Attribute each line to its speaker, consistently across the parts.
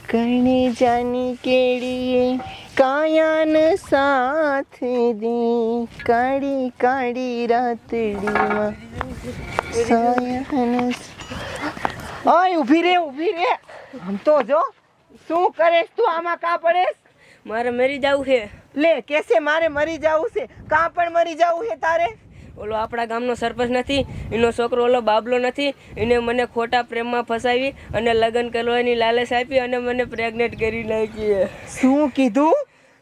Speaker 1: કણે જાની કેડીએ કાયાન સાથ દે કાળી કાળી રાતડીમાં સાયન ઓય ઊભી રે આમ તો જો શું કરેસ તું આમાં કા પડેસ
Speaker 2: મારે મરી જવું છે
Speaker 1: લે કેસે મારે મરી જાવું છે કા પણ મરી જાવું છે તારે
Speaker 2: ઓલો આપણા ગામનો સરપંચ નથી એનો છોકરો ઓલો બાબલો નથી એને મને ખોટા પ્રેમમાં ફસાવી અને લગ્ન કરવાની લાલચ આપી અને મને પ્રેગ્નેટ કરી નાખી
Speaker 1: શું કીધું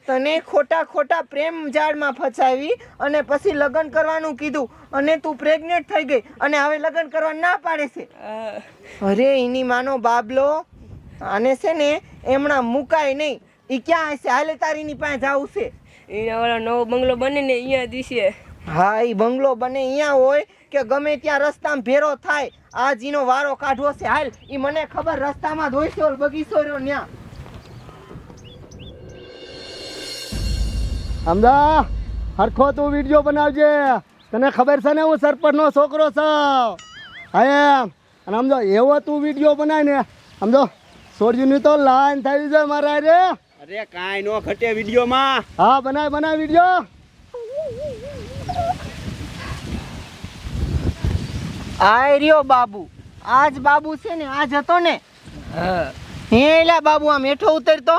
Speaker 1: તને ખોટા પ્રેમ જાળમાં ફસાવી અને પછી લગ્ન કરવાનું કીધું અને તું પ્રેગ્નેટ થઈ ગઈ અને હવે લગ્ન કરવા ના પાડે છે અરે એની માનો બાબલો આને છે ને એમણા મુકાય નહીં ઈ ક્યાં હશે હાલે તારીની પાસે જાવું છે
Speaker 2: એને ઓલો નવો બંગલો બને ને અહીંયા દિશે
Speaker 1: હા ઈ બંગલો બને અહીંયા હોય કે ગમે ત્યાં રસ્તામાં ભેરો થાય આજ ઈનો વારો કાઢવો છે હાલ ઈ મને ખબર રસ્તામાં જ હોય છે ઓલ બગીચો રહ્યો ન્યા
Speaker 3: સમજા હરખો તું વિડીયો બનાવજે તને ખબર છે ને હું સરપંચનો છોકરો છું હા એમ અને સમજો એવો તું વિડીયો બનાય ને સમજો સોરજીની તો લાઈન થઈ જાય મારા રે
Speaker 4: અરે કાંઈ નો ઘટે વિડીયોમાં
Speaker 3: હા બનાય વિડીયો
Speaker 1: આય રહ્યો બાબુ આજ બાબુ છે ને આજ હતો ને હે એલા બાબુ આમ હેઠો ઉતરતો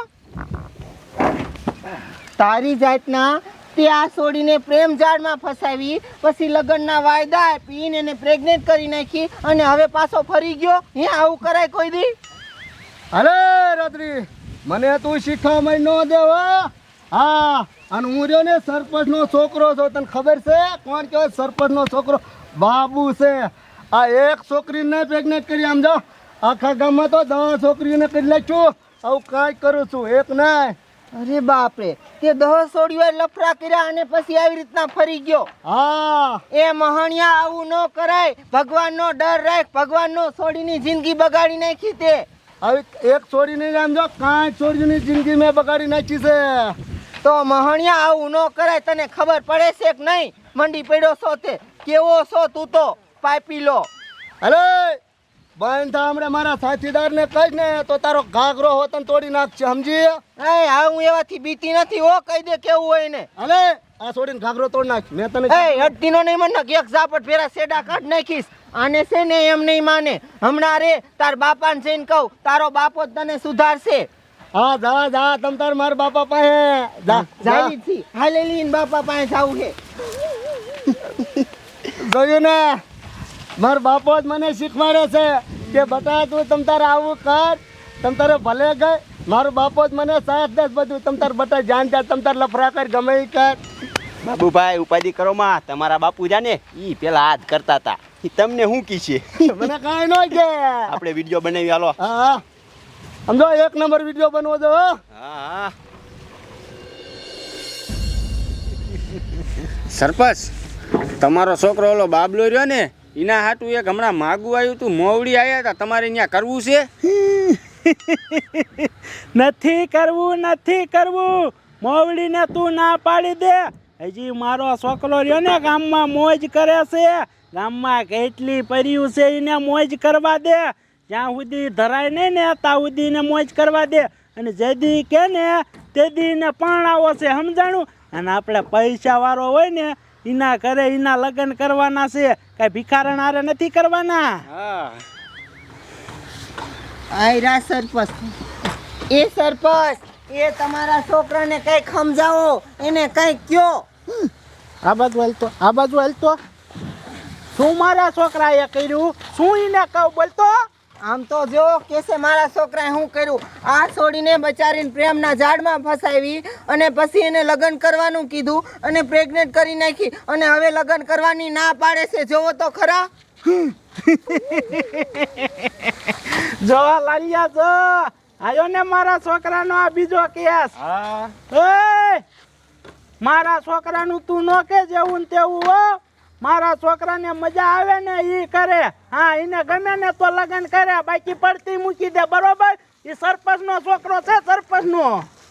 Speaker 1: તારી જાતના તે આ છોડીને પ્રેમ જાળમાં ફસાવી પછી લગ્નના વાયદા આપીને એને પ્રેગ્નેટ કરી નાખી અને હવે પાછો ફરી ગયો હે આવું કરાય કોઈ દી
Speaker 3: અરે રાત્રી મને તું શીખવા ન દેવ હા અને હું રહ્યો ને સરપંચનો છોકરો છો તને ખબર છે કોણ કહેવાય સરપંચનો છોકરો બાબુ છે આ એક છોકરીને પ્રેગ્નેટ કરી આમ જો આખા ગામમાં તો 10 છોકરીઓને કરી નાખ્યું આવું કાંઈ કરું છું એક નહીં
Speaker 1: અરે બાપરે તે 10 છોડીઓએ લફરા કર્યા અને પછી આવી રીતના ફરી ગયો
Speaker 3: હા
Speaker 1: એ મહાણિયા આવું ન કરાય ભગવાનનો ડર રાખ ભગવાનનો છોડીની જિંદગી બગાડી નાખી તે
Speaker 3: આવી એક છોડીને આમ જો કાંઈ છોડીની જિંદગી મેં બગાડી નાખી છે
Speaker 1: તો મહાણિયા આવું ન કરાય તને ખબર પડે છે કે નહીં મંડી પડ્યો છો તે કેવો છો તું તો પાપી લો
Speaker 3: અરે બંધ થા હમણાં મારા સાથીદારને કહીશ ને તો તારો ઘાઘરો હોતન તોડી નાખશે સમજી
Speaker 1: એ હા હું એવાથી બીતી નથી હો કહી દે કેવું હોય ને
Speaker 3: અલે આ છોડીને ઘાઘરો તોડી નાખ મેં તને
Speaker 1: એ હડતીનો નહીં મને એક ઝાપટ ફેરા સેડા કાઢ નાખીશ આને છે ને એમ નહીં માને હમણાં રે તાર બાપાને જઈને કહું તારો બાપો જ તને સુધારશે
Speaker 3: હા જા તમ તાર મારા બાપા પાસે જા
Speaker 1: જાવી છી હાલે લીન બાપા પાસે જાવું છે
Speaker 3: જોયું ને મારા બાપો જ મને શીખવાડે છે કે બટા તું તમ તારે આવું કર તમ તારે ભલે ગઈ મારો બાપો જ મને સાથ દે બધું તમ તાર બટા જાન જા તમ તાર લફરા કર ગમે ઈ કર
Speaker 4: બાબુભાઈ ઉપાધિ કરો માં તમારા બાપુ જાને ઈ પેલા હાથ કરતા હતા ઈ તમને શું કી છે
Speaker 3: મને કાંઈ ન કે
Speaker 4: આપણે વિડીયો બનાવી હાલો
Speaker 3: હા સમજો એક નંબર વિડીયો બનવો જો
Speaker 4: હા સરપંચ તમારો છોકરો ઓલો બાબલો રહ્યો ને એના હાટું એક હમણાં માગું આવ્યું તું મોવડી આવ્યા હતા તમારે ત્યાં કરવું છે
Speaker 5: નથી કરવું મોવડીને તું ના પાડી દે હજી મારો છોકરો રહ્યો ને ગામમાં મોજ કરે છે ગામમાં કેટલી પર્યું છે એને મોજ કરવા દે જ્યાં સુધી ધરાય નહીં ને ત્યાં સુધી ને મોજ કરવા દે અને જેદી કે ને તેદી ને પરણાવો છે સમજાણું અને આપણે પૈસા વાળો હોય ને એના ઘરે એના લગ્ન કરવાના છે કઈ ભિખારણ હારે નથી કરવાના
Speaker 4: હા
Speaker 1: આયરા સરપંચ એ સરપંચ એ તમારા છોકરાને કઈક સમજાવો એને કઈક કયો
Speaker 5: આ બાજુ હાલતો શું મારા છોકરાએ કર્યું શું એને કહું બોલતો
Speaker 1: આમ તો જો કેસે મારા છોકરાએ શું કર્યું આ છોડીને બચારીને પ્રેમના ઝાડમાં ફસાવી અને પછી એને લગ્ન કરવાનું કીધું અને પ્રેગ્નેટ કરી નાખી અને હવે લગ્ન કરવાની ના પાડે છે જોવો તો ખરા
Speaker 5: જોવા લાલિયા જો આયો ને મારા છોકરાનો આ બીજો કેસ
Speaker 4: હા
Speaker 5: એ મારા છોકરાનું તું નો કે જેવું ને તેવું હો મારા છોકરાને મજા આવે ને ઈ કરે હા એને ગમે ને તો લગ્ન કરે બાકી પડતી મૂકી દે બરોબર એ સરપંચનો છોકરો છે સરપંચનો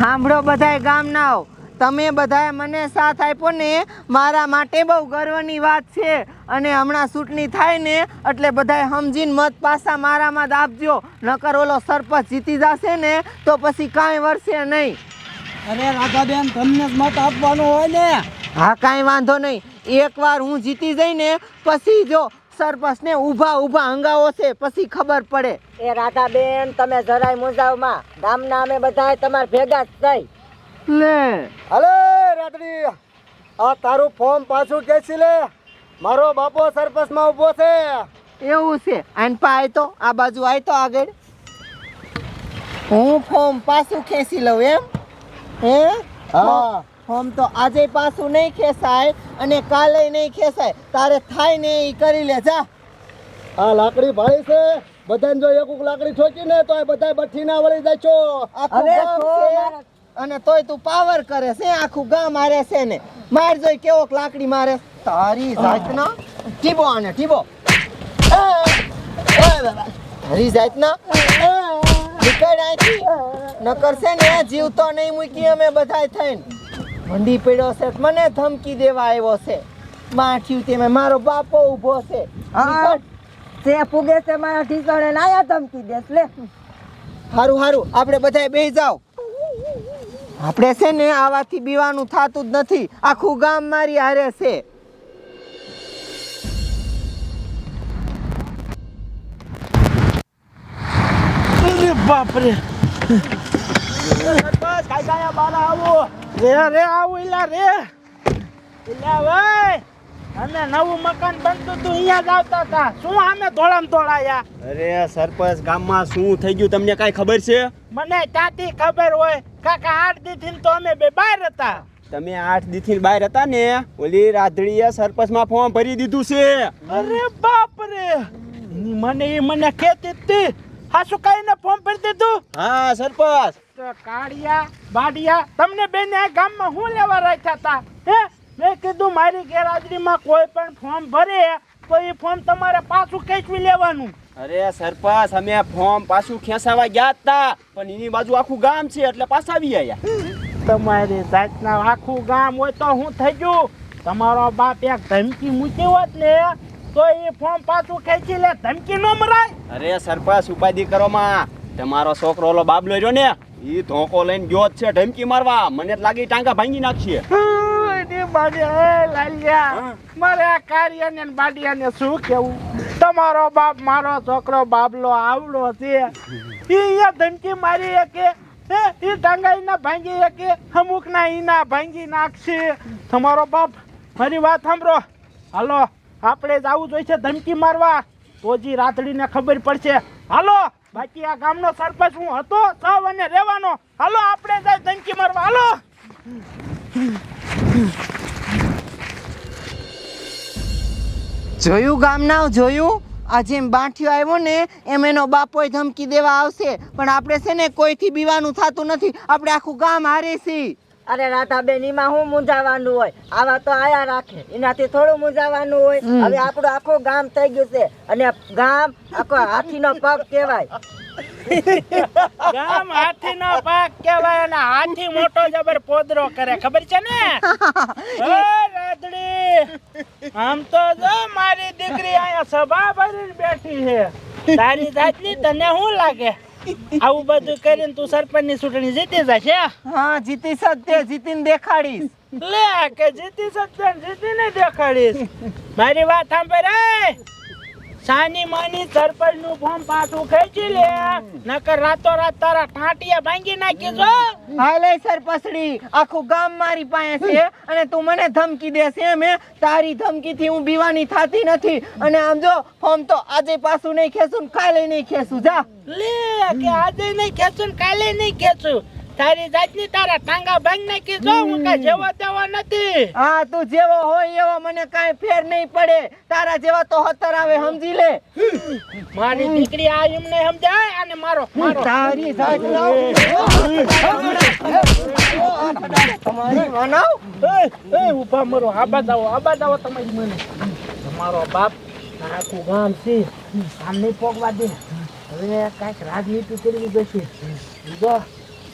Speaker 1: સાંભળો બધાય ગામનાઓ, તમે બધાએ મને સાથ આપ્યો ને મારા માટે બહુ ગર્વની વાત છે. અને હમણાં ચૂંટણી થાય ને એટલે બધાએ સમજીને મત પાછા મારામાં જ આપજો, નકર ઓલો સરપંચ જીતી જશે ને તો પછી કાંઈ વરસે નહીં.
Speaker 6: અરે રાધાબેન, તમને જ મત આપવાનો હોય ને.
Speaker 1: હા, કાંઈ વાંધો નહીં. એકવાર હું જીતી જઈને પછી જો સરપંચને ઊભા હંગાવો છે પછી ખબર પડે.
Speaker 7: એ રાધાબેન, તમે જરાય મુંજાવમાં, ગામના અમે બધા તમારા ભેગા જ થઈ.
Speaker 1: લે
Speaker 3: હાલે રાત્રી, આ તારું ફોર્મ પાછું ખેંચી લે. મારો બાપો સરપંચમાં ઊભો છે.
Speaker 1: એવું છે? આન પા આય તો આ બાજુ આય તો આગળ. હું ફોર્મ પાછું ખેંચી લઉં એમ? હે?
Speaker 3: હા.
Speaker 1: ફોર્મ તો આજે પાછું નહીં ખેંચાય અને કાલે નહીં ખેંચાય. તારે થાય ને એ કરી લે જા.
Speaker 3: આ લાકડી ભાઈ છે, બધાને જો એક લાકડી ઠોકી ને તો બધા બઠ્ઠી ના વળી જાય છો.
Speaker 1: આખું
Speaker 7: હવે
Speaker 1: ગામ
Speaker 7: તો
Speaker 1: છે
Speaker 7: મારા-
Speaker 1: અને તોય તું પાવર કરે છે. આખું ગામ મારે છે ને માર જોઈ કેવોક લાકડી મારે. તારી જાતના ટીબો આને ટીબો. તારી જાતના નીકળ આયથી. નકર છે ને જીવતો નહીં મૂકી અમે બધાય થઈને. મંડી પડ્યો છે મને ધમકી દેવા આવ્યો છે. માઠ્યું તે મારો બાપો ઊભો છે.
Speaker 7: હા, તે પુગે છે મારા ઠીકાણે ને આયા ધમકી દેસ લે.
Speaker 1: હારું આપણે બધાય બેસી જાવ. આપણે છે ને આવાથી બીવાનું થતું જ નથી. આખું ગામ મારી હારે છે.
Speaker 5: અરે બાપ રે. કાકા બાર આવો રે આવો ઇલા રે ઇલા ભાઈ. અને નવું મકાન બનતું તું અહીંયા જ આવતા હતા, શું આમે ધોળામ ધોળાયા?
Speaker 4: અરે સરપંચ, ગામમાં શું થઈ ગયું તમને કાંઈ ખબર છે?
Speaker 5: મને ત્યાંથી ખબર હોય કાકા, 8 દીથી તો અમે બે બહાર હતા.
Speaker 4: તમે 8 દીથી બહાર હતા ને, ઓલી રાધડીએ સરપંચમાં ફોર્મ ભરી દીધું છે.
Speaker 5: અરે બાપ રે, મને ખેતી હતી. હા, શું કઈને ફોર્મ ભરી દીધું?
Speaker 4: હા સરપંચ.
Speaker 5: તો કાળિયા બાડિયા તમને બેને આ ગામમાં હું લેવા રાખ્યા હતા? હે, મેં કીધું મારી ગેરહાજરીમાં કોઈ પણ ફોર્મ ભરે તો એ ફોર્મ તમારે પાછું ખેંચવી લેવાનું.
Speaker 4: અરે સરપંચ, અમે ફોર્મ પાછું ખેંચાવા ગયા હતા, પણ એની બાજુ આખું ગામ છે એટલે પાછા આવી આયા.
Speaker 5: તમારી જાતના આખું ગામ હોય તો હું થઈ ગયું? તમારો બાપ એક ધમકી મૂકી હોત ને તો એ ફોર્મ પાછું ખેંચી લે. ધમકી ન મરાય.
Speaker 4: અરે સરપંચ, ઉપાધિ કરો માં. તમારો છોકરો ઓલો બાબલો રહ્યો ને, એ ધોકો લઈને ગયો જ છે ધમકી મારવા. મને જ લાગી ટાંકા ભાંગી નાખશે.
Speaker 5: મારે આ કાર્યને ને બાડિયાને શું કેવું? તમારો બાપ મારો છોકરો બાબલો આવડો છે, ઈ અહીંયા ધમકી મારી કે ઈ ટાંગાઈ ના ભાંગી કે અમુક ના ઈ ના ભાંગી નાખશે. તમારો બાપ, મારી વાત સાંભળો. હાલો, આપણે જ આવું જોઈશે ધમકી મારવા, તો જી રાતડીને ખબર પડશે. હાલો, બાકી આ ગામનો સરપંચ હું હતો, સૌ અને રહેવાનો. હાલો, આપણે જાય ધમકી મારવા. હાલો.
Speaker 1: જોયું ગામના જોયું? આ જેમ બાંઠિયો આવ્યો ને એમ એનો બાપોય ધમકી દેવા આવશે. પણ આપણે છે ને કોઈથી બીવાનું થતું નથી. આપણે આખું ગામ હારે છીએ.
Speaker 7: અરે રાધાબેન, એમાં હું મૂંઝાવાનું હોય? આવા તો આયા રાખે, એનાથી થોડું મૂંઝાવાનું હોય. હવે આપણું આખું ગામ થઈ ગયું છે અને ગામ આખો હાથીનો પગ કહેવાય.
Speaker 5: ગામ હાથીનો પાક કહેવાય અને હાથી મોટો જબર પોદરો કરે, ખબર છે ને? ઓ રાધડી, આમ તો જો મારી દીકરી અહીંયા સભા ભરીને બેઠી છે. તારી જાતની તને શું લાગે? આવું બધું કરીને તું સરપંચની ચૂંટણી જીતી જશે?
Speaker 1: હા, જીતી સત્ય જીતીને દેખાડીશ.
Speaker 5: લે કે જીતી સત્ય જીતીને દેખાડીશ. મારી વાત સાંભળ. સાની માની સરપંચ નું ફોર્મ પાછું ખેંચી લે, નકર રાતો રાત તારા ટાંટિયા ભાંગી નાખી જો.
Speaker 1: હાલે સરપસડી, આખું ગામ મારી પાસે છે અને તું મને ધમકી દેશે એમ? તારી ધમકીથી હું બીવાની થાતી નથી. અને આમ જો, ફોર્મ તો આજે પાછું નહીં ખેંચું ને કાલે નહીં ખેંચું. જા.
Speaker 5: લે કે આજે નહીં ખેંચું કાલે નહીં ખેંચું. તારી જાતની તારા ટાંગા ભાંગી નાખી જો. હું કઈ જેવો તેવો નથી.
Speaker 1: હા, તું જેવો હોય એવો મને કાંઈ ફેર નહીં પડે. તારા જેવા તો 17 આવે, સમજી લે.
Speaker 5: મારી દીકરી આ એમને સમજાય અને મારો
Speaker 1: તારી જાતનો તમારી માનવ.
Speaker 5: ઉભા મરો. આબાદ આવો તમારી મને. તમારો બાપ આખું ગામ છે, આમ નહીં પોગવા દે. હવે કાંઈક રાજનીતિ કરવી જોઈશે. જો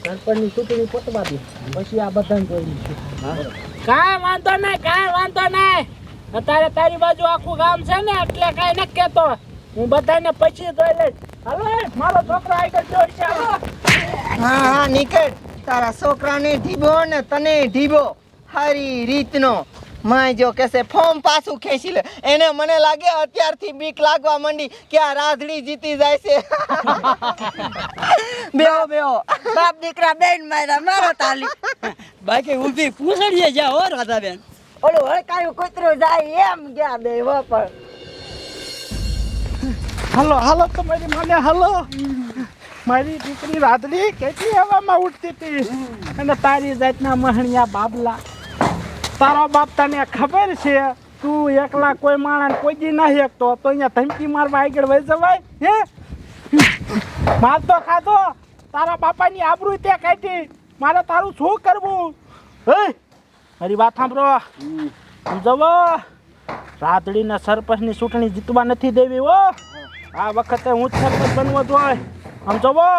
Speaker 5: સરપંચની ચૂંટણી પતવા દે પછી આ બધાને જોઈ લઈશું. કાંઈ વાંધો નહીં, કાંઈ વાંધો નહીં. અત્યારે તારી બાજુ આખું ગામ છે ને એટલે કાંઈ નથી કહેતો. હું બધાને પછી જોઈ લઈશ. હાલો મારો છોકરો આગળ જોઈ છે. હાલો.
Speaker 1: હા હા નીકળ, તારા છોકરાને ઢીબો ને તને ઢીબો હારી રીતનો. માય જો કેસે ફોર્મ પાછું ખેંચી લે. એને મને લાગે અત્યારથી બીક લાગવા માંડી કે આ રાધડી જીતી જાય છે. બેહો બેહો.
Speaker 7: બાપ દીકરા બેન મારા મારો તાલી.
Speaker 6: બાકી ઊભી પૂછડીએ જા હો રાધાબેન.
Speaker 7: ઓલું હળકાયું કૂતરું જાય એમ ગયા બે હો પણ.
Speaker 5: હાલો હાલો તમારી મને હાલો. મારી દીકરી રાધડી કેટલી હવામાં ઉડતી હતી અને તારી જાતના મહણિયા બાબલા. તારો બાપ તને ખબર છે તું એકલા કોઈ માણસ કોઈ દી ના એકતો તો અહીંયા ધમકી મારવા આગળ વહી જવાય હે? માર તો ખાધો, તારા બાપાની આબરૂ તે કાઢી. મારે તારું શું કરવું? હે મારી વાત સાંભળો. સમજવો, રાધડીને સરપંચની ચૂંટણી જીતવા નથી દેવી હો. આ વખતે હું જ સરપંચ બનવો જોઈએ. સમજવો,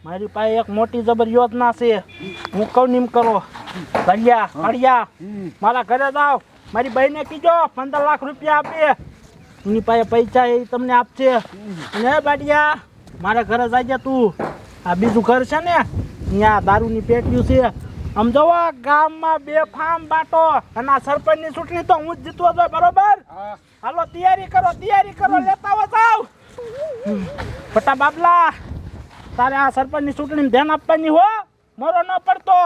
Speaker 5: મારી પાસે એક મોટી જબર યોજના છે. હું કહું નિમ કરો. કળિયા મારા ઘરે જાઓ. મારી બહેને કીધો 15 લાખ રૂપિયા આપે. એની પાસે પૈસા એ તમને આપશે. અને બાડિયા મારા ઘરે જાય તું. આ બીજું ઘર છે ને ત્યાં દારૂની પેટીયું છે. સમજો ગામમાં 2 ફાર્મ બાટો અને આ સરપંચની ચૂંટણી તો હું જ જીતવો જોઈએ. બરોબર? હાલો તૈયારી કરો લેતા હો જાવ. ફટા બાબલા, તારે આ સરપંચની ચૂંટણીમાં ધ્યાન આપવાની હો. મોરો ન પડતો.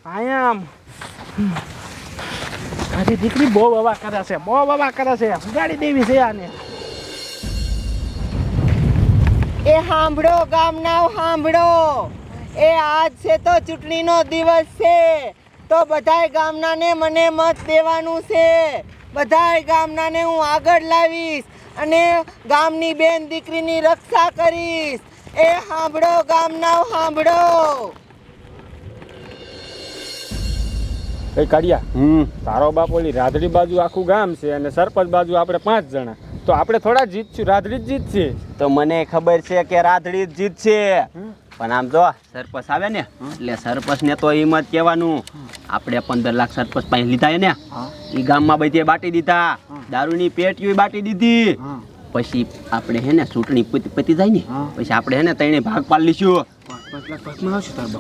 Speaker 5: આયામ તારી દીકરી બહુ વવા કરે છે, ઉગાડી દેવી છે આને.
Speaker 1: એ સાંભળો ગામનાઓ સાંભળો. એ આજ છે તો ચૂંટણીનો દિવસ છે તો બધાય ગામનાને મને મત દેવાનું છે. બધાય ગામનાને હું આગળ લાવીશ અને ગામની બેન દીકરીની રક્ષા કરીશ. એ સાંભળો ગામનાઓ સાંભળો.
Speaker 4: કઈ કાઢ્યા તારો બાપ ઓલી રાધડી બાજુ આખું ગામ છે અને સરપંચ બાજુ આપણે 5 જણા. તો આપણે થોડા જીતશું, રાધડી જ જીતશે.
Speaker 8: તો મને ખબર છે કે રાધડી જ જીતશે, પણ આમ જો સરપંચ આવે ને એટલે સરપંચ ને તો એમ જ કહેવાનું આપણે 15 લાખ સરપંચ પાસે લીધા ને એ ગામમાં બધે બાટી દીધા. દારૂની પેટીઓ બાટી દીધી. પછી આપણે હે ને ચૂંટણી પતી જાય ને પછી આપણે હે ને ત્રણે ભાગ પાડી લઈશું.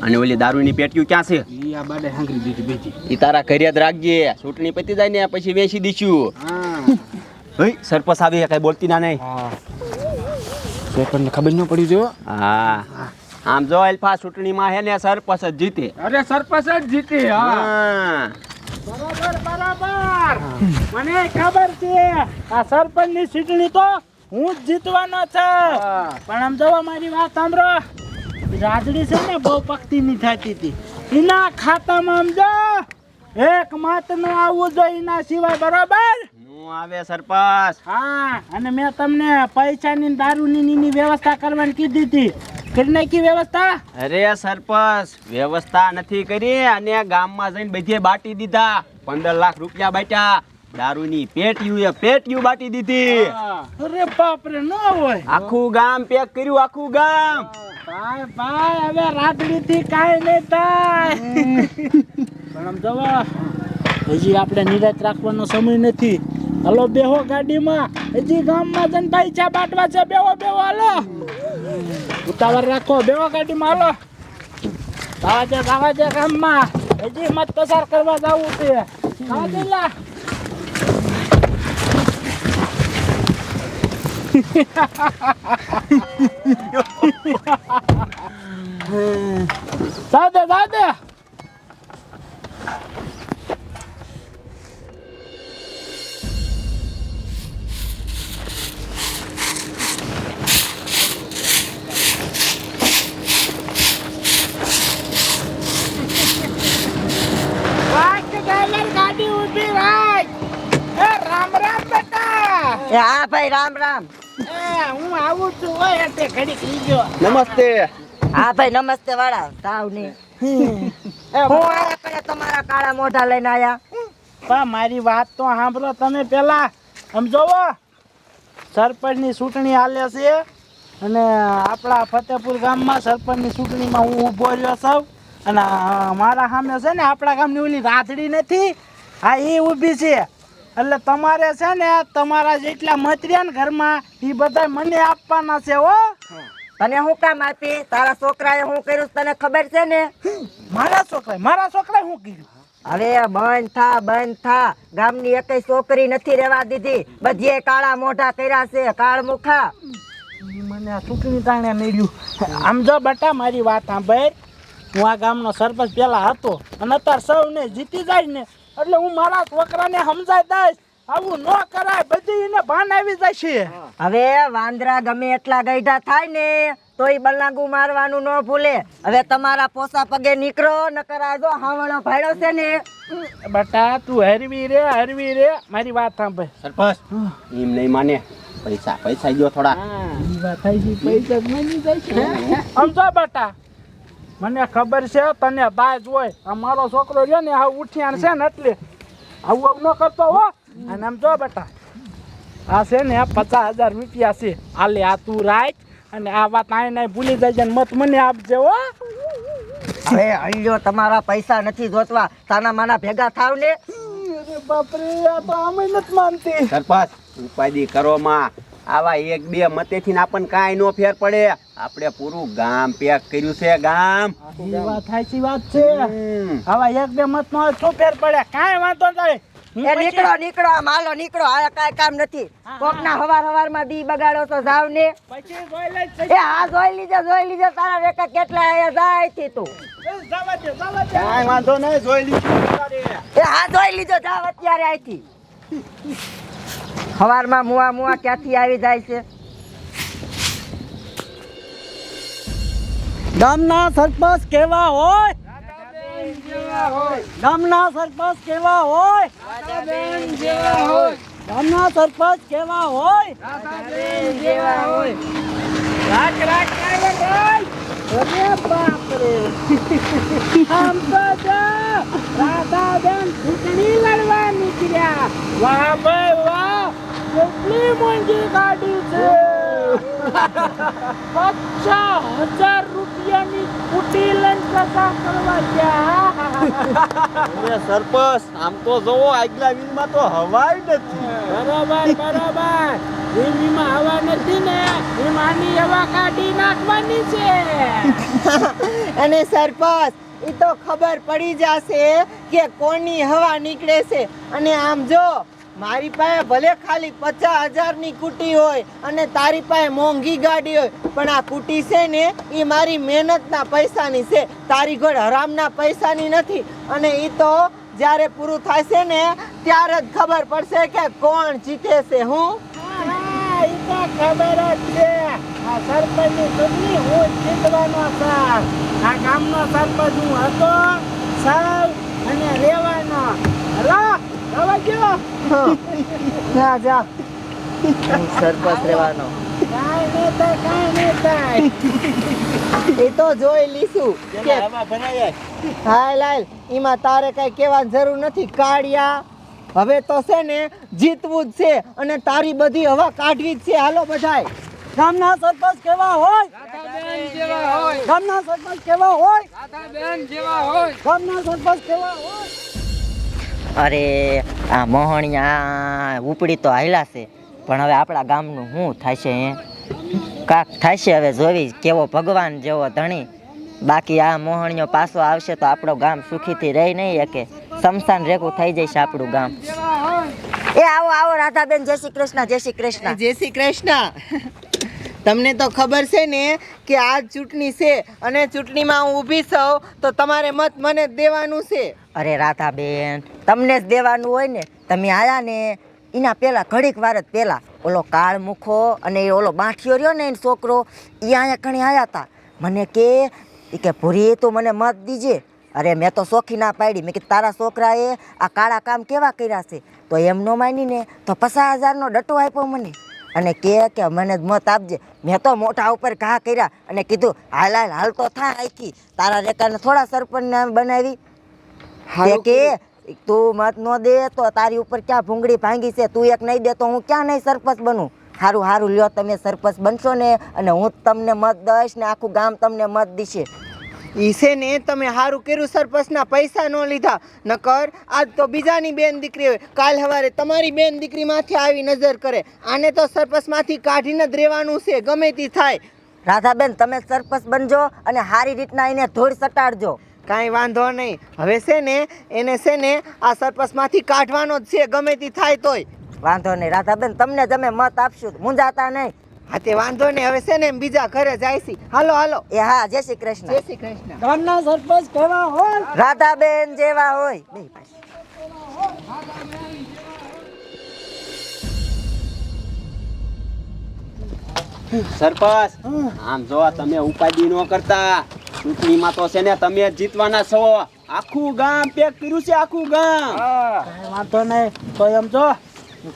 Speaker 8: અને ઓલી દારૂની પેટીઓ ક્યાં છે? એ તારા ઘરે જ રાખજે. ચૂંટણી પતી જાય ને પછી વેચી દઈશું. સરપંચ આવી કઈ બોલતી ના નહીં.
Speaker 4: સરપંચને ખબર ન પડી જો.
Speaker 8: હા આમ જો અલ્ફા ચૂંટણીમાં હે ને સરપંચ જ જીતે.
Speaker 4: અરે સરપંચ જ જીતે.
Speaker 8: હા
Speaker 5: બરાબર. મને ખબર છે આ સરપંચની ચૂંટણી તો હું જ જીતવાનો છું. પણ આમ જોવા મારી વાત સાંભળો. રાધડી છે ને બહુ પક્ષીની થતી હતી. એના ખાતામાં આમ જો એક મત નો આવવું જોઈએ એના સિવાય. બરોબર?
Speaker 8: નું આવે સરપંચ.
Speaker 5: હા, અને મેં તમને પૈસાની દારૂની ની વ્યવસ્થા કરવાની કીધી હતી. કરી નાખી વ્યવસ્થા?
Speaker 8: અરે સરપંચ વ્યવસ્થા નથી કરી અને ગામમાં જઈને બધે બાટી દીધા. 15 લાખ રૂપિયા બાટ્યા. દારૂની પેટીયું બાટી દીધી.
Speaker 5: અરે બાપ રે, ન હોય.
Speaker 8: આખું ગામ પેક કર્યું, આખું ગામ.
Speaker 5: ભાઈ હવે રાધડી થી કાંઈ નહીં થાય. પણ આમ જવા હજી આપણે નિરાશ રાખવાનો સમય નથી. હાલો બેહો ગાડીમાં. હજી ગામમાં જઈને પૈસા બાટવા છે. બેહો હાલો. ઉતાવળ રાખો. બેહો ગાડીમાં. હાલો આવા જે ગામમાં હજી મત પસાર કરવા જવું છે. સાદે ગાડી ઉભી રાખ. રામ બેટા.
Speaker 7: હા ભાઈ રામ.
Speaker 5: હું આવું છું. હોય તે ઘડી લીજો.
Speaker 8: નમસ્તે.
Speaker 7: હા ભાઈ નમસ્તે વાળા. તાવ નહીં. હું આયા કરે તમારા કાળા મોઢા લઈને આયા.
Speaker 5: પણ મારી વાત તો સાંભળો તમે પેલા. આમ જોવો સરપંચની ચૂંટણી હાલે છે અને આપણા ફતેપુર ગામમાં સરપંચની ચૂંટણીમાં હું ઊભો રહ્યો છું અને મારા સામે છે ને આપણા ગામની ઓલી રાધડી નથી હા એ ઊભી છે એટલે તમારે છે ને તમારા જેટલા મત રહ્યા ને ઘરમાં એ બધા મને આપવાના છે હો
Speaker 7: તને હું કામ આપી તારા છોકરાએ હું કર્યું તને ખબર છે ને
Speaker 5: મારા છોકરાએ શું કીધું
Speaker 7: હવે બંધ થા ગામની એકેય છોકરી નથી રહેવા દીધી બધીએ કાળા મોઢા કર્યા છે કાળ મુખા
Speaker 5: મને આ ચૂંટણી તાણે નહીં રહ્યું આમ જો બટા મારી વાત સાંભળ હું આ ગામનો સરપંચ પેલા હતો અને અત્યારે સૌને જીતી જાય ને એટલે હું મારા છોકરાને સમજાઈ દઈશ આવું ન કરાય બધી એને ભાન આવી જાય છે
Speaker 7: હવે વાંદરા ગમે એટલા ગઈઢા થાય ને તોય બલાંગુ મારવાનું ન ભૂલે હવે તમારા પોસા પગે નીકળો નકર આ જો હાવણો ભાડ્યો છે ને
Speaker 5: બટા તું હરવી રે મારી વાત સાંભળ
Speaker 8: સરપંચ એમ નહીં માને પૈસા ગયો થોડા
Speaker 5: સમજો બટા મને ખબર છે તને દાજ હોય આ મારો છોકરો રહ્યો ને આ ઉઠિયાણ છે ને એટલે આવું ન કરતો હો અને આમ જો બટા આ છે ને 50,000 રૂપિયા છે આલે આ તું રાખ અને આ વાત આઈને ભૂલી જાય મત મને આપજે હો
Speaker 7: હવે અલ્યો તમારા પૈસા નથી જોતવા તાના માના ભેગા થાવ ને
Speaker 5: બાપરે આ તો આમે નથી માનતી
Speaker 8: સરપંચ ઉપાધિ કરો માં આવા એક બે મતેથી આપણને કાંઈ નો ફેર પડે આપણે પૂરું ગામ પેક કર્યું છે ગામ
Speaker 5: એ વાત સાચી વાત છે આવા એક બે મત નો શું ફેર પડે કાંઈ વાંધો નહીં
Speaker 7: એ નીકળો માલો નીકળો આ કાંઈ કામ નથી કોકના હવારમાં દી બગાડો તો જાવ ને
Speaker 5: પછી જોઈ લઈ
Speaker 7: એ હા જોઈ લીજે તારા રેકા કેટલા આયા જાય થી તું
Speaker 8: કાંઈ વાંધો નહીં જોઈ લીધું
Speaker 7: એ હા જોઈ લીજો જાવ અત્યારે આઈથી હવારમાં મુવા ક્યાંથી આવી જાય છે
Speaker 6: ગામના સરપંચ કેવા હોય ગામના સરપંચ કેવા હોય ગામના સરપંચ કેવા હોય
Speaker 5: અરે બાપ રે આમ તો રાધાબેન ચૂંટણી લડવા નીકળ્યા વાહ ભાઈ વાહ કેટલી મોંઘી ગાડી છે 50,000 રૂપિયાની સ્કૂટી લઈને પ્રચાર કરવા ગયા
Speaker 8: સરપંચ આમ તો જોવો આગલા વીલમાં તો હવાય નથી
Speaker 5: બરાબર વીલમાં હવા નથી ને વિમાની હવા કાઢી નાખવાની છે
Speaker 1: અને સરપંચ એ તો ખબર પડી જશે કે કોની હવા નીકળે છે અને આમ જો મારી પાસે ભલે ખાલી 50,000 ની કુટી હોય અને તારી પાસે મોંઘી ગાડી હોય પણ આ કુટી છે ને એ મારી મહેનતના પૈસાની છે તારી ઘોડ હરામના પૈસાની નથી અને એ તો જ્યારે પૂરું થશે ને ત્યારે જ ખબર પડશે કે કોણ જીતે છે હું
Speaker 5: એ તો ખબર જ છે આ સરપંચની ચૂંટણી હું જીતવાનો છું આ ગામનો સરપંચ હું હતો સૌ અને રહેવાનો હલો હવે ગયો
Speaker 1: જા સરપંચ રહેવાનો
Speaker 5: કાંઈ નહીં થાય
Speaker 1: એ તો જોઈ લીધું કે હાલ એમાં તારે કઈ કહેવાની જરૂર નથી કાળિયા હવે તો છે ને જીતવું જ છે અને તારી બધી હવા કાઢવી જ છે હાલો બધાય
Speaker 6: ગામના સરપંચ કેવા હોય ગામના સરપંચ કેવા હોય ગામના સરપંચ કેવા હોય
Speaker 7: અરે આ મોહણિયા ઉપડી તો હાલ્યા છે પણ હવે આપણા ગામનું શું થશે કાક થશે હવે જોવી કેવો ભગવાન જેવો ધણી બાકી આ મોહણિયો પાછો આવશે તો આપણું ગામ સુખીથી રહી નહીં શકે શમશાન રેખું થઈ જશે આપણું ગામ એ આવો રાધાબેન જય શ્રી કૃષ્ણ
Speaker 1: જય શ્રી કૃષ્ણ તમને તો ખબર છે ને કે આ ચૂંટણી છે અને ચૂંટણીમાં હું ઊભી છું તો તમારે મત મને જ દેવાનું છે
Speaker 7: અરે રાધાબેન તમને જ દેવાનું હોય ને તમે આયા ને એના પહેલા ઘડીક વાર જ પહેલા ઓલો કાળ મુખો અને ઓલો બાંઠિયો રહ્યો ને એનો છોકરો એ અહીંયા કણી આવ્યા હતા મને કે ભૂરી તું મને મત દીજે અરે મેં તો સોખી ના પાડી મેં કીધું તારા છોકરાએ આ કાળા કામ કેવા કર્યા છે તો એમ ન માનીને તો 50,000 ડટો આપ્યો મને અને કે મને મત આપજે મેં તો મોઢા ઉપર ઘા કર્યા અને કીધું હાલ તો થા આખી તારા રેકાને થોડા સરપંચને બનાવી કે તું મત ન દે તો તારી ઉપર ક્યાં ભૂંગળી ભાંગી છે તું એક નહીં દે તો હું ક્યાં નહીં સરપંચ બનું સારું સારું લ્યો, તમે સરપંચ બનશો ને અને હું તમને મત દઈશ ને આખું ગામ તમને મત દીશે.
Speaker 1: ઈ છે ને તમે સારું કર્યું સરપંચના પૈસા ન લીધા, નકર આજ તો બીજાની બેન દીકરી હોય, કાલ સવારે તમારી બેન દીકરીમાંથી આવી નજર કરે. આને તો સરપંચમાંથી કાઢીને જ રહેવાનું છે, ગમે તે થાય.
Speaker 7: રાધાબેન તમે સરપંચ બનજો અને સારી રીતના એને ધૂળ સટાડજો.
Speaker 1: કાંઈ વાંધો નહીં. હવે છે ને એને છે ને આ સરપંચમાંથી કાઢવાનો જ છે, ગમે તે થાય તોય.
Speaker 7: વાંધો નહીં રાધાબેન, તમને જ અમે મત આપશું, મૂંઝાતા નહીં.
Speaker 1: હા તે વાંધો નહીં. હવે છે ને એમ બીજા ઘરે જાય છે. હાલો હાલો.
Speaker 7: એ હા, જય શ્રી કૃષ્ણ.
Speaker 1: જય શ્રી કૃષ્ણ.
Speaker 6: ગામના સરપંચ કેવા હોય
Speaker 7: રાધાબેન જેવા હોય. બે પાછી.
Speaker 8: સરપંચ આમ જો તમે ઉપાધિ ન કરતા, ચૂંટણીમાં તો છે ને તમે જ જીતવાના છો. આખું ગામ પેક કર્યું છે, આખું ગામ.
Speaker 5: કાંઈ વાંધો નહીં. તો એમ જો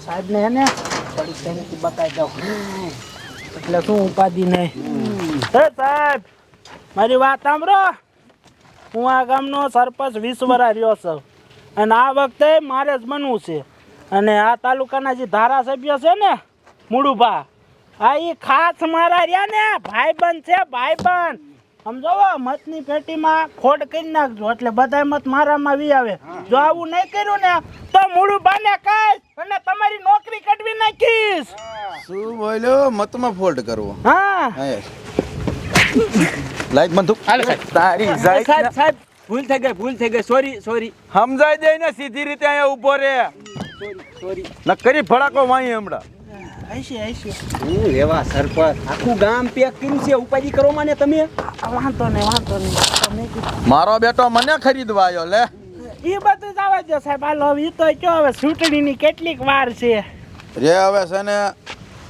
Speaker 5: સાહેબ ને એને થોડી પહેલેથી બતાવી દઉં, એટલે શું ઉપાધિ નહીં. હે સાહેબ, મારી વાત સાંભળો. હું આ ગામનો સરપંચ 20 વર્ષ રહ્યો છું અને આ વખતે મારે જ બનવું છે. અને આ તાલુકાના જે ધારાસભ્ય છે ને મુડુભા, આ એ ખાસ મારા રહ્યા ને ભાઈબંધ છે, ભાઈબંધ. સમજો, મતની પેટીમાં ખોટ કરી નાખજો એટલે બધા મત મારામાં વી આવે. જો આવું નહીં કર્યું ને તો મુડુભાને કહીશ અને તમારી નોકરી કાઢવી નાખીશ.
Speaker 9: શું બોલ્યો? મતમાં ફોલ્ટ કરવો?
Speaker 5: હા
Speaker 9: લાઈટ બંધ તારી
Speaker 8: સાહેબ સાહેબ ભૂલ થઈ ગઈ સોરી
Speaker 9: સમજાઈ જાય ને સીધી રીતે અહીંયા ઊભો રે. ન કરી ફડાકો વાઈ હમણાં.
Speaker 8: હું એવા સરપંચ આખું ગામ પેક કર્યું છે, ઉપાધિ કરો માને તમે.
Speaker 5: વાંધો નહીં.
Speaker 9: મારો બેટો મને ખરીદવા આવ્યો લે.
Speaker 5: એ બધું જ આવે છે સાહેબ. હાલો હવે તો કયો, હવે ચૂંટણીની કેટલીક વાર છે.
Speaker 9: રે હવે છે ને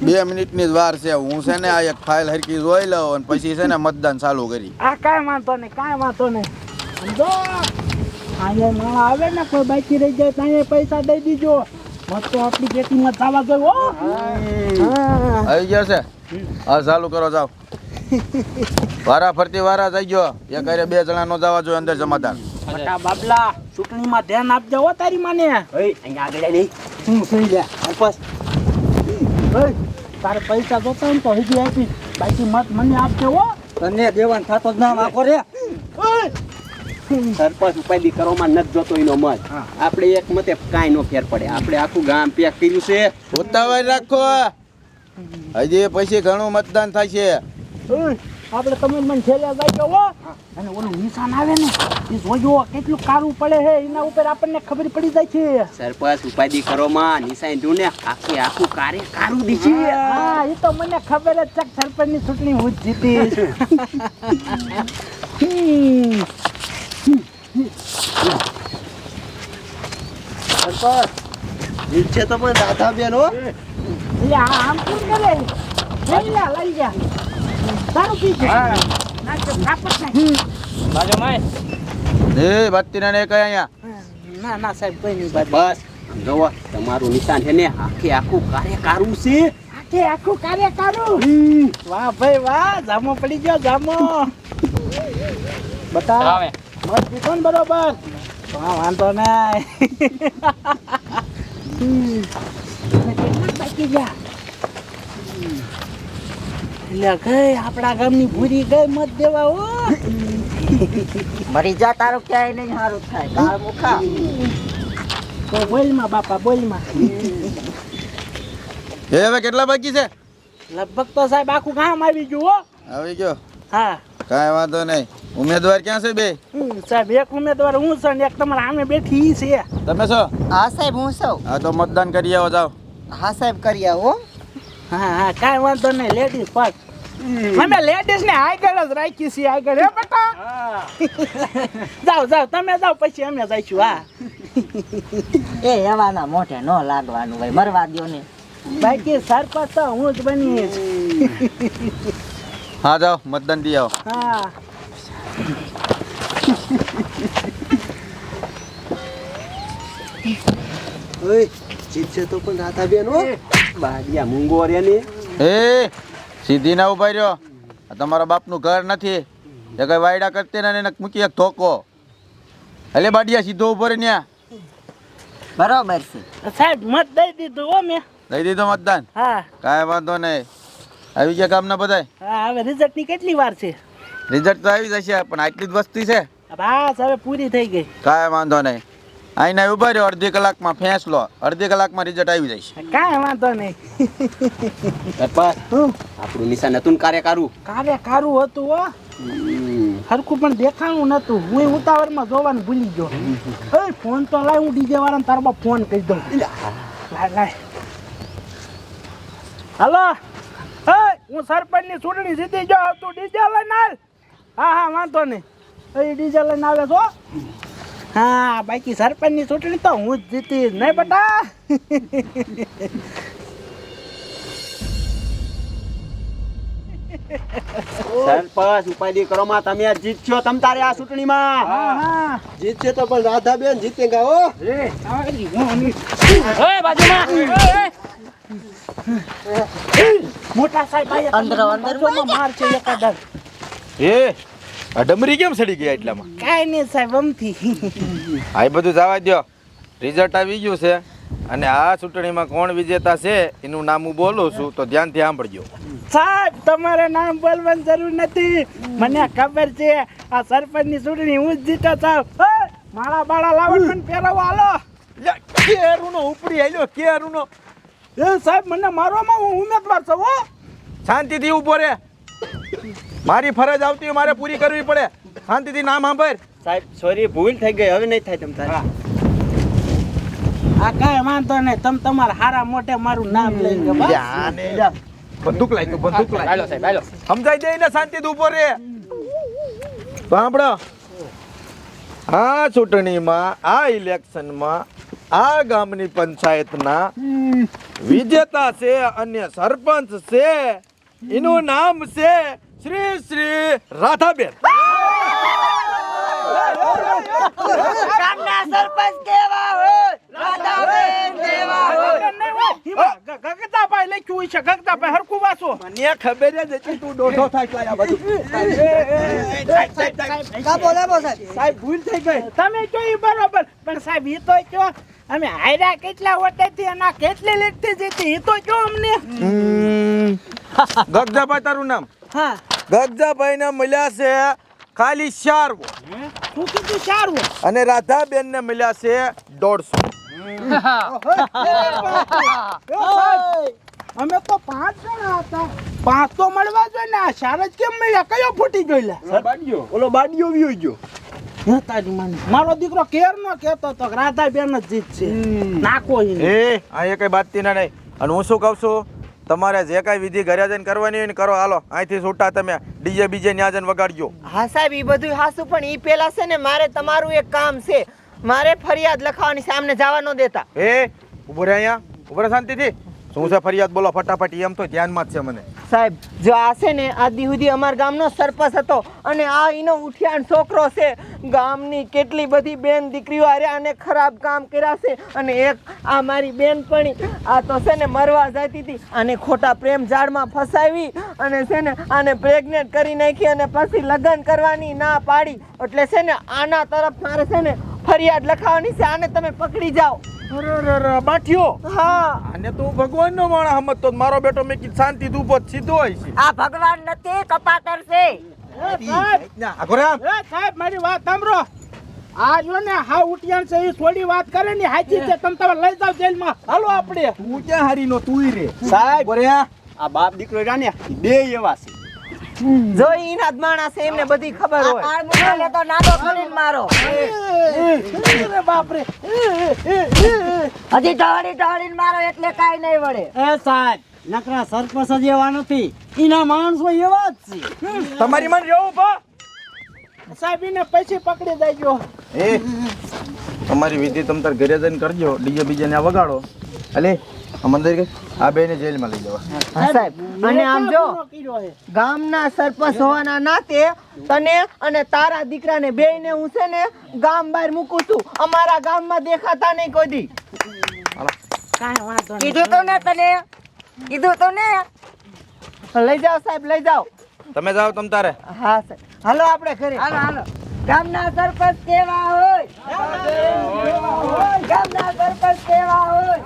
Speaker 9: 2 મિનિટની જ વાર છે. હું છે ને આ એક ફાઇલ હરકી જોઈ લઉં અને પછી છે ને મતદાન ચાલુ કરી.
Speaker 5: આ કાંઈ વાંધો નહીં. સમજો, અહીંયા માણસ આવે ને કોઈ બાકી રહી જાય ત્યાં પૈસા દઈ દીજો. મત તો આપણી પેટીમાં જવા જોઈએ.
Speaker 9: આવી ગયો છે? હા ચાલુ કરો, જાઓ. વારા ફરતી વારા થઈ ગયો. એક હારે 2 જણા નો જવા જોઈએ અંદર જમાદાર.
Speaker 5: બટા બાબલા, ચૂંટણીમાં ધ્યાન આપજો હો તારી માને.
Speaker 8: અહીંયા આગળ નહીં
Speaker 5: શું થઈ લે સરપંચ? તારે પૈસા જોતા હોય તો હજી આપી, બાકી મત મને આપજો હો.
Speaker 6: તને દેવાન થતો જ નામ આખો રે.
Speaker 8: સરપંચ ઉપાધિ કરવામાં નથી જોતો એનો મત. આપણે એક મતે કાંઈ નો ફેર પડે. આપણે આખું ગામ પેક કર્યું છે.
Speaker 9: ઉતાવળ રાખો, હજી પછી ઘણું મતદાન થાય છે.
Speaker 5: આપણે તમે મને છેલ્લે જાય હો. અને ઓલું નિશાન આવે ને એ જોજો કેટલું કારું પડે છે, એના ઉપર આપણને ખબર પડી જાય છે.
Speaker 8: સરપંચ ઉપાધિ કરો માં, નિશાન જો ને આખું કારું દીધી.
Speaker 5: હા, એ તો મને ખબર જ છે કે સરપંચની ચૂંટણી હું જ જીતીશ.
Speaker 6: નીચે તો પણ દાદા બેન હો.
Speaker 5: એટલે આમ શું કરે? લઈ ગયા તારું પી જાય. નાખજો, કાપડ નાખ.
Speaker 9: એ બત્તી ને કઈ અહીંયા.
Speaker 5: ના સાહેબ કોઈ નહીં.
Speaker 8: બસ જોવો, તમારું નિશાન છે ને આખું કારું છે.
Speaker 5: આખું કાર્ય કરું. વાહ ભાઈ વાહ, જામો પડી ગયો જામો. બતા મત દીધો ને બરોબર. હા વાંધો નહીં. બાકી ગયા એટલે ગઈ આપણા ગામની ભૂરી ગઈ મત દેવા હો.
Speaker 7: મરી જા, તારું ક્યાંય નહીં સારું થાય. કાળ મુખા.
Speaker 5: તો બોલમાં બાપા બોલમાં.
Speaker 9: એ હવે કેટલા બાકી છે?
Speaker 5: લગભગ તો સાહેબ આખું ગામ આવી ગયું હો.
Speaker 9: આવી ગયો?
Speaker 5: હા
Speaker 9: કાંઈ વાંધો નહીં. ઉમેદવાર ક્યાં છે બે?
Speaker 5: સાહેબ એક ઉમેદવાર હું છું ને એક તમારા સામે બેઠી ઈ છે.
Speaker 9: તમે છો?
Speaker 1: હા સાહેબ હું સૌ.
Speaker 9: હા તો મતદાન કરી આવો, જાઓ.
Speaker 1: હા સાહેબ કરી આવો.
Speaker 5: હા કાંઈ વાંધો નહીં. Ladies first. અમે લેડીઝ ને આગળ જ રાખી છીએ, આગળ. હે બટા જાઓ તમે જાઓ, પછી અમે જઈશું. હા
Speaker 7: એ એવાના મોઢે ન લાગવાનું હોય, મરવા દ્યો ને.
Speaker 5: બાકી સરપંચ તો હું જ બનીશ.
Speaker 9: હા જાઓ મતદાન દી આવો.
Speaker 5: હા
Speaker 6: ઓય જીતશે તો પણ દાદા બેન હો.
Speaker 8: બાડિયા મૂંગો રે ને.
Speaker 9: એ સીધી ના ઉભા રહ્યો. આ તમારા બાપનું ઘર નથી. એ કઈ વાયડા કરતે ને એને મૂકી એક ધોકો. એટલે બાડિયા સીધો ઉભો રે ન્યા.
Speaker 7: બરોબર છે
Speaker 5: સાહેબ મત દઈ દીધું હો મેં.
Speaker 9: દઈ દીધો મતદાન
Speaker 5: હા
Speaker 9: કાંઈ વાંધો નહીં આવી ગયા ગામના બધાય
Speaker 5: હા હવે રિઝલ્ટની કેટલી વાર છે
Speaker 9: રિઝલ્ટ તો આવી જશે પણ આટલી જ વસ્તી છે
Speaker 5: બસ હવે પૂરી થઈ ગઈ
Speaker 9: કાંઈ વાંધો નહીં અહીંના ઉભા રહ્યો અડધી કલાકમાં ફેંસલો અડધી કલાકમાં રિઝલ્ટ આવી જશે
Speaker 5: કાંઈ વાંધો નહીં
Speaker 8: સરપંચ આપણું નિશાન હતું ને કાર્ય કારું
Speaker 5: કાલે કારું હતું હો હરખું પણ દેખાણું નતું હું ઉતાવળમાં જોવાનું ભૂલી ગયો એ ફોન તો લાય હું ડીજે વાળાને તારા બાપ ફોન કરી દઉં લાય લાય હાલો એ હું સરપંચની ચૂંટણી જીતી ગયો તું ડીજે લઈને આવ હા હા વાંધો નહીં એ ડીજે લઈને આવે છો હા બાકી સરપંચની ચૂંટણી તો હું જ જીતીશ નહીં બેટા
Speaker 8: સરપંચ ઉપાધિ કરો માં તમે આ જીતશો તમ તારે આ ચૂંટણીમાં
Speaker 5: હા હા
Speaker 3: જીતશે તો પણ રાધાબેન જીતેગા હો
Speaker 5: મોટા સાહેબ આયા
Speaker 7: અંદર અંદર
Speaker 5: માર છે એકાદર
Speaker 9: એ આ ડમરી કેમ સડી ગયા એટલામાં
Speaker 5: કાંઈ નહીં સાહેબ અમથી
Speaker 9: આ બધું જવા દો રિઝલ્ટ આવી ગયું છે અને આ ચૂંટણીમાં કોણ વિજેતા છે એનું નામ હું બોલું છું તો ધ્યાનથી સાંભળજો
Speaker 5: સાહેબ તમારે નામ બોલવાની જરૂર નથી મને ખબર છે આ સરપંચની ચૂંટણી હું જ જીતો સાહેબ માળા બાળા લાવો મને પહેરાવો હાલો
Speaker 9: કેરુનો ઉપડી આલ્યો કેરુનો
Speaker 5: એ સાહેબ મને મારવામાં હું ઉમેદવાર છું હો
Speaker 9: શાંતિથી ઊભો રે મારી ફરજ આવતી હોય મારે પૂરી કરવી પડે શાંતિથી નામ સાંભળ
Speaker 8: સાહેબ સોરી ભૂલ થઈ ગઈ હવે નહીં થાય તમ તારે
Speaker 5: આ કાંઈ વાંધો નહીં તમે તમારા હારા મોઢે મારું નામ લઈ ગયો બસ.
Speaker 9: બંદૂક લાય તો બંદૂક લાય સમજાઈ દે ને શાંતિથી ઊભો રે સાંભળો આ ચૂંટણીમાં આ ઇલેક્શનમાં આ ગામની પંચાયતના વિજેતા છે અને સરપંચ છે એનું નામ છે શ્રી શ્રી રાધાબેન
Speaker 7: ગામના સરપંચ કેવા હોય રાધાબેન કેવા હોય
Speaker 5: ગગતાભાઈ લખ્યું હોય છે ગગતાભાઈ હરખું વાંચો
Speaker 9: મને ખબર જ હતી તું દોઢો થાય તો આ બધું
Speaker 5: સાહેબ ભૂલ થઈ ગઈ તમે કહો ઈ બરોબર પણ સાહેબ ઈ તો કહો અમે હાર્યા કેટલા વટેથી અને આ કેટલી લીટથી જીતી ઈ તો કહો અમને
Speaker 9: ગગજાભાઈ તારું નામ
Speaker 5: હા
Speaker 9: ગગજાભાઈ ને મળ્યા છે ખાલી 4 વોટ
Speaker 5: શું કીધું સારું
Speaker 9: અને રાધાબેન ને મળ્યા છે 150
Speaker 5: અમે તો 5 જણા હતા 5 તો મળવા જોઈએ ને આ ચાર જ કેમ મળ્યા કયો ફૂટી ગયો
Speaker 9: ઓલો બાડીઓ વ્યો ગયો
Speaker 5: તારી માની મારો દીકરો કેર નો કહેતો તો રાધાબેન જ જીતશે નાખો એને
Speaker 9: એ આ એ કઈ બાતતી ના નહીં અને હું શું કહું છું તમારે જે કાંઈ વિધિ ઘરે જઈને કરવાની હોય ને કરો હાલો અહીંથી છૂટા તમે ડીજે બીજે ન્યા જઈને વગાડજો
Speaker 1: હા સાહેબ એ બધું હાસું પણ ઈ પેલા છે ને મારે તમારું એક કામ છે મારે ફરિયાદ લખાવવાની સામે જવા ન દેતા
Speaker 9: એ ઉભો રે અહીંયા ઉભો રે શાંતિથી શું છે ફરિયાદ બોલો ફટાફટ એમ તો ધ્યાનમાં જ છે મને
Speaker 1: સાહેબ જો આ છે ને આ દી સુધી અમારા ગામનો સરપંચ હતો અને આ એનો ઉઠિયાણ છોકરો છે ગામની કેટલી બધી બેન દીકરીઓ હારે આને ખરાબ કામ કર્યા છે અને એક આ મારી બેનપણી આ તો છે ને મરવા જતી હતી આને ખોટા પ્રેમ જાળમાં ફસાવી અને છે ને આને પ્રેગ્નેન્ટ કરી નાખી અને પછી લગ્ન કરવાની ના પાડી એટલે છે ને આના તરફ મારે છે ને ફરિયાદ લખાવવાની છે આને તમે પકડી જાઓ
Speaker 9: બાઠિયો
Speaker 1: હા
Speaker 9: અને તું ભગવાન નો માણસ સમજતો મારો બેટો મેં કીધું શાંતિ ઊભો સીધો હોય છે
Speaker 7: આ ભગવાન નથી કપાતર છે
Speaker 5: સાહેબ મારી વાત સાંભળો આ જો ને હા ઉઠિયાણ છે એ થોડી વાત કરે ને હાચી છે તમે તમે લઈ જાવ જેલમાં હાલો આપણે
Speaker 9: તું ક્યાં હારીનો તું રે
Speaker 8: સાહેબ આ બાપ દીકરો રહ્યા ને બે એવા છે
Speaker 1: જો ઈના જ માણસ છે એમને બધી ખબર
Speaker 7: આ
Speaker 1: હોય
Speaker 7: કાળ મુઠાને તો નાનો કરીને મારો
Speaker 5: અરે બાપ રે
Speaker 7: હજી ઢાળી મારો એટલે કાઈ નહીં વળે
Speaker 6: એ સાહેબ નકરા સરપંચ જ એવા નથી એના માણસો એવા જ છે
Speaker 9: તમારી મન રહેવું પા
Speaker 5: સાહેબ એને પછી પકડી દેજો
Speaker 9: એ તમારી વિધિ તમ તાર ઘરે જઈને કરજો ડીજે બીજે ને વગાડો અલે મંદિર ગઈ આ બેને જેલમાં લઈ જવા
Speaker 1: હા સાહેબ અને આમ જો ગામના સરપંચ હોવાના નાતે તને અને તારા દીકરાને બેયને હું છે ને ગામ બહાર મૂકું છું અમારા ગામમાં દેખાતા નહીં કોઈ દી
Speaker 5: કાંઈ વાંધો નહીં
Speaker 7: કીધું તો ને તને કીધું તો ને
Speaker 1: લઈ જાઓ સાહેબ લઈ જાઓ
Speaker 9: તમે જાઓ તમ તારે
Speaker 1: હા સાહેબ હાલો આપણે ઘરે
Speaker 7: હાલો હાલો ગામના સરપંચ કેવા હોય ગામના સરપંચ કેવા હોય